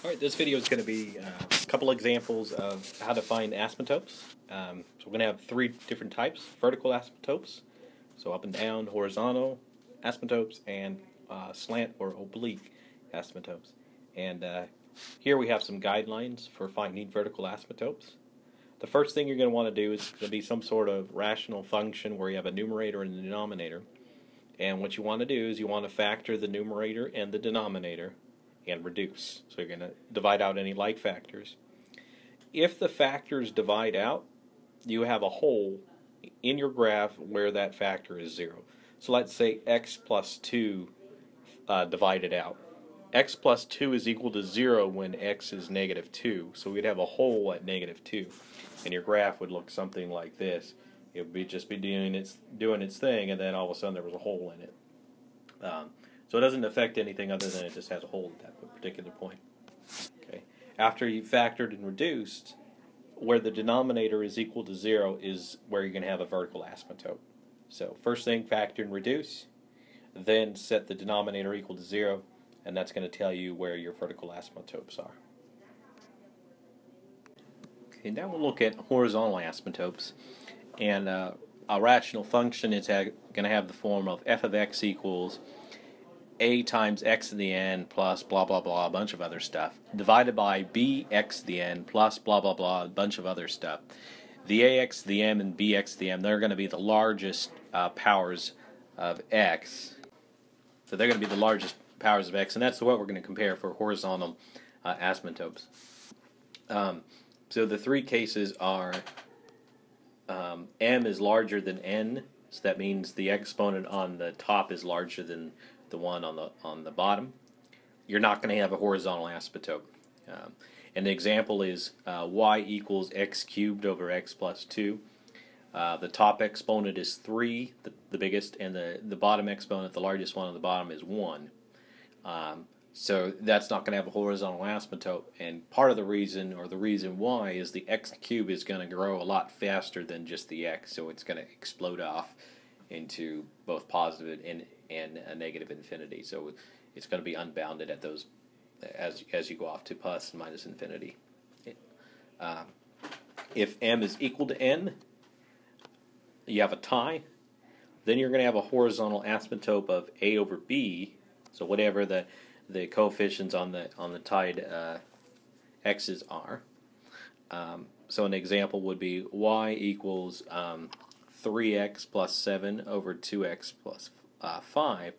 Alright, this video is going to be a couple examples of how to find asymptotes. So we're going to have three different types: vertical asymptotes, so up and down, horizontal asymptotes, and slant or oblique asymptotes. And here we have some guidelines for finding vertical asymptotes. The first thing you're going to want to do is going to be some sort of rational function where you have a numerator and a denominator. And what you want to do is you want to factor the numerator and the denominator and reduce. So you're going to divide out any like factors. If the factors divide out, you have a hole in your graph where that factor is 0. So let's say x plus 2 divided out. X plus 2 is equal to 0 when x is negative 2. So we'd have a hole at negative 2. And your graph would look something like this. It would be just doing its thing, and then all of a sudden there was a hole in it. So it doesn't affect anything other than it just has a hole at that particular point. Okay. After you've factored and reduced, where the denominator is equal to 0 is where you're going to have a vertical asymptote. So first thing, factor and reduce, then set the denominator equal to 0, and that's going to tell you where your vertical asymptotes are. Okay, now we'll look at horizontal asymptotes. And a rational function is going to have the form of f of x equals a times x to the n plus blah blah blah, a bunch of other stuff, divided by bx to the n plus blah blah blah, a bunch of other stuff. The ax to the m and bx to the m, they're going to be the largest powers of x. So they're going to be the largest powers of x, and that's what we're going to compare for horizontal asymptotes. So the three cases are m is larger than n, so that means the exponent on the top is larger than the one on the bottom. You're not going to have a horizontal asymptote. An example is y equals x cubed over x plus 2. The top exponent is 3, the biggest, and the bottom exponent, the largest one on the bottom, is 1. So that's not going to have a horizontal asymptote, and part of the reason, or the reason why, is the x cubed is going to grow a lot faster than just the x, so it's going to explode off into both positive and a negative infinity. So it's going to be unbounded at those as you go off to plus and minus infinity. If m is equal to n, you have a tie. Then you're going to have a horizontal asymptote of a over b. So whatever the coefficients on the tied x's are. So an example would be y equals 3x plus 7 over 2x plus 5.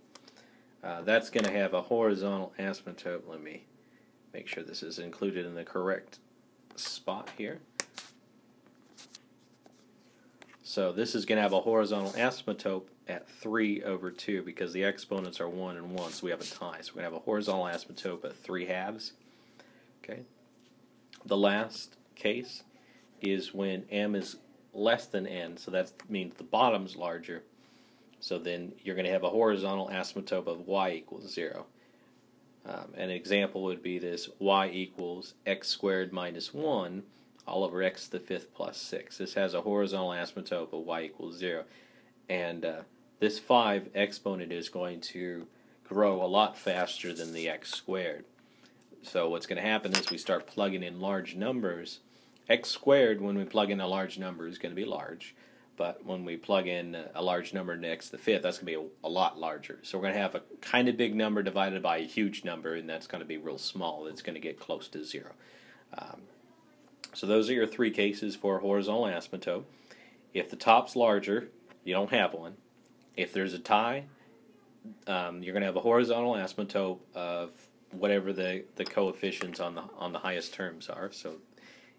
That's going to have a horizontal asymptote. Let me make sure this is included in the correct spot here. So this is going to have a horizontal asymptote at 3 over 2 because the exponents are 1 and 1, so we have a tie. So we're going to have a horizontal asymptote at 3 halves. Okay. The last case is when m is less than n, so that means the bottom's larger. So then you're going to have a horizontal asymptote of y equals 0. An example would be this: y equals x squared minus 1 all over x to the 5th plus 6. This has a horizontal asymptote of y equals 0. And this 5 exponent is going to grow a lot faster than the x squared. So what's going to happen is we start plugging in large numbers. X squared, when we plug in a large number, is going to be large. But when we plug in a large number next to the 5th, that's going to be a lot larger. So we're going to have a kind of big number divided by a huge number, and that's going to be real small. It's going to get close to 0. So those are your three cases for a horizontal asymptote. If the top's larger, you don't have one. If there's a tie, you're going to have a horizontal asymptote of whatever the coefficients on the highest terms are. So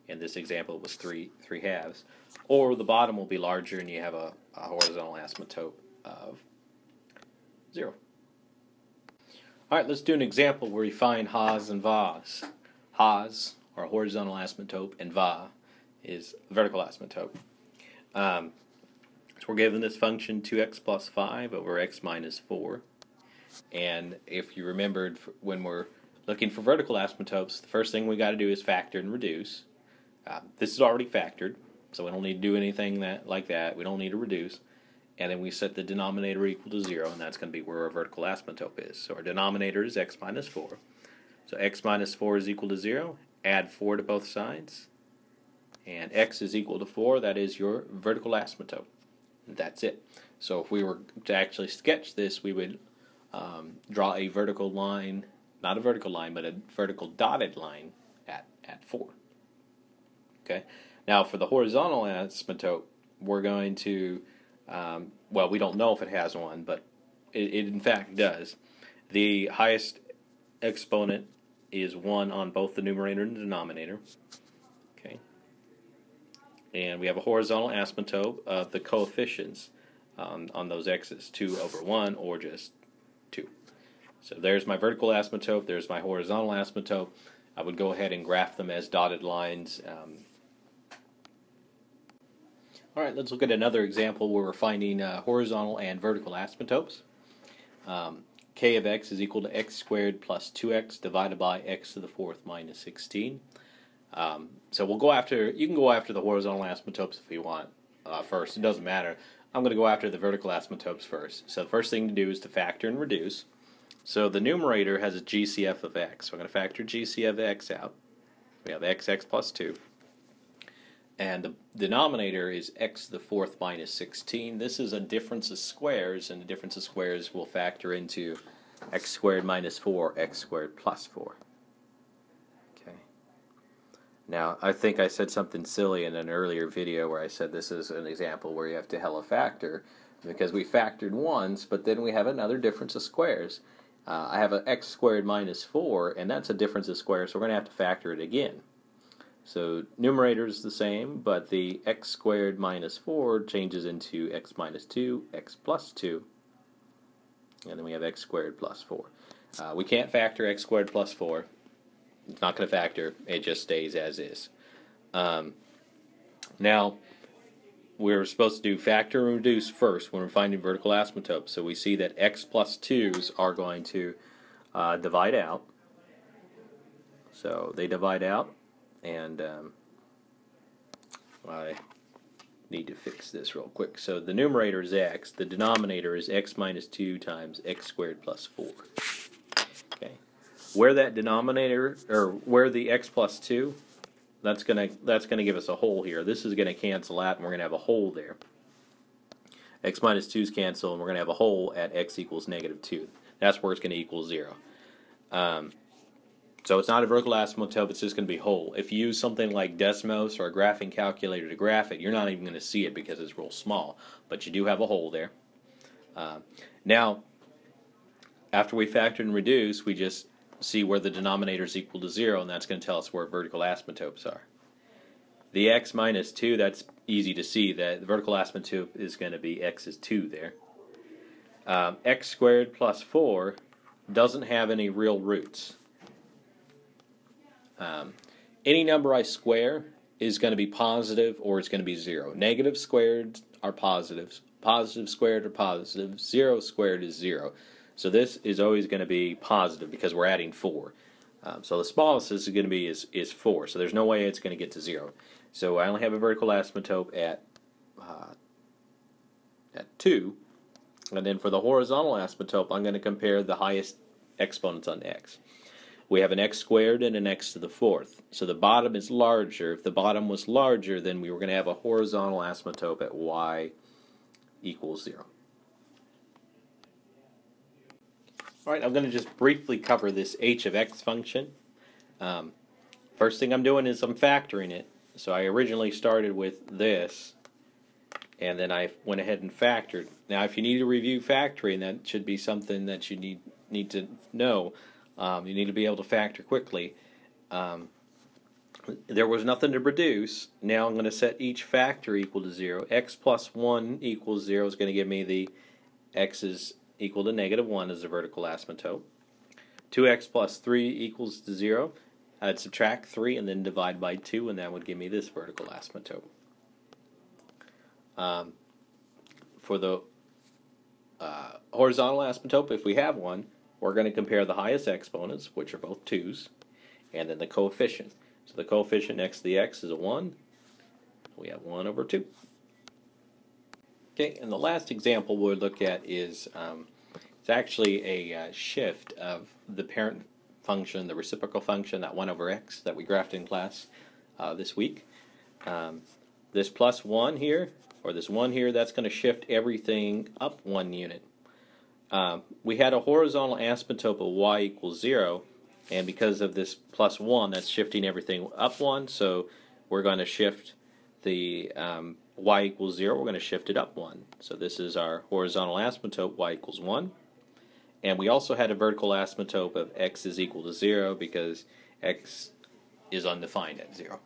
in this example, it was 3 halves. Or the bottom will be larger, and you have a horizontal asymptote of 0. All right, let's do an example where we find Ha's and Va's. Ha's, or horizontal asymptote, and Va is vertical asymptote. So we're given this function 2x plus 5 over x minus 4. And if you remembered, when we're looking for vertical asymptotes, the first thing we got to do is factor and reduce. This is already factored, so we don't need to do anything like that. We don't need to reduce. And then we set the denominator equal to 0, and that's going to be where our vertical asymptote is. So our denominator is x minus 4. So x minus 4 is equal to 0. Add 4 to both sides. And x is equal to 4. That is your vertical asymptote. That's it. So if we were to actually sketch this, we would draw a vertical line, not a vertical line, but a vertical dotted line at 4. Okay. Now for the horizontal asymptote, we're going to, well, we don't know if it has one, but it in fact does. The highest exponent is 1 on both the numerator and the denominator. Okay. And we have a horizontal asymptote of the coefficients on those x's, 2 over 1 or just 2. So there's my vertical asymptote, there's my horizontal asymptote. I would go ahead and graph them as dotted lines. Alright, let's look at another example where we're finding horizontal and vertical asymptotes. K of x is equal to x squared plus 2x divided by x to the 4th minus 16. So we'll go after, you can go after the horizontal asymptotes if you want first. It doesn't matter. I'm going to go after the vertical asymptotes first. So the first thing to do is to factor and reduce. So the numerator has a GCF of x. So I'm going to factor GCF of x out. We have x plus 2. And the denominator is x to the 4th minus 16. This is a difference of squares, and the difference of squares will factor into x squared minus 4, x squared plus 4. Okay. Now, I think I said something silly in an earlier video where I said this is an example where you have to hella factor, because we factored once, but then we have another difference of squares. I have an x squared minus 4, and that's a difference of squares, so we're going to have to factor it again. So numerator is the same, but the x squared minus 4 changes into x minus 2, x plus 2, and then we have x squared plus 4. We can't factor x squared plus 4. It's not going to factor. It just stays as is. Now, we're supposed to do factor and reduce first when we're finding vertical asymptotes. So we see that x plus 2's are going to divide out. So they divide out. And I need to fix this real quick. So the numerator is x. The denominator is x minus 2 times x squared plus 4. Okay. Where that denominator, or where the x plus 2, that's gonna give us a hole here. This is gonna cancel out, and we're gonna have a hole there. X minus 2's cancel, and we're gonna have a hole at x equals negative 2. That's where it's gonna equal 0. So it's not a vertical asymptote, it's just going to be whole. If you use something like Desmos or a graphing calculator to graph it, you're not even going to see it because it's real small. But you do have a hole there. Now, after we factor and reduce, we just see where the denominator is equal to 0, and that's going to tell us where vertical asymptotes are. The x minus 2, that's easy to see. That the vertical asymptote is going to be x is 2 there. X squared plus 4 doesn't have any real roots. Any number I square is going to be positive or it's going to be 0. Negative squared are positives. Positive squared are positive. 0 squared is 0. So this is always going to be positive because we're adding 4. So the smallest this is going to be is 4. So there's no way it's going to get to 0. So I only have a vertical asymptote at 2. And then for the horizontal asymptote, I'm going to compare the highest exponents on x. We have an x squared and an x to the 4th. So the bottom is larger. If the bottom was larger, then we were going to have a horizontal asymptote at y equals 0. Alright, I'm going to just briefly cover this h of x function. First thing I'm doing is I'm factoring it. So I originally started with this, and then I went ahead and factored. Now if you need to review factoring, that should be something that you need to know. You need to be able to factor quickly. There was nothing to reduce. Now I'm going to set each factor equal to 0. X plus 1 equals 0 is going to give me the x is equal to negative 1 as a vertical asymptote. 2x plus 3 equals to 0. I'd subtract 3 and then divide by 2, and that would give me this vertical asymptote. For the horizontal asymptote, if we have one, we're going to compare the highest exponents, which are both 2's, and then the coefficient. So the coefficient next to the x is a 1. We have 1 over 2. Okay, and the last example we'll look at is it's actually a shift of the parent function, the reciprocal function, that 1 over x that we graphed in class this week. This plus 1 here, or this 1 here, that's going to shift everything up 1 unit. We had a horizontal asymptote of y equals 0, and because of this plus 1, that's shifting everything up 1, so we're going to shift the y equals 0, we're going to shift it up 1. So this is our horizontal asymptote, y equals 1. And we also had a vertical asymptote of x is equal to 0 because x is undefined at 0.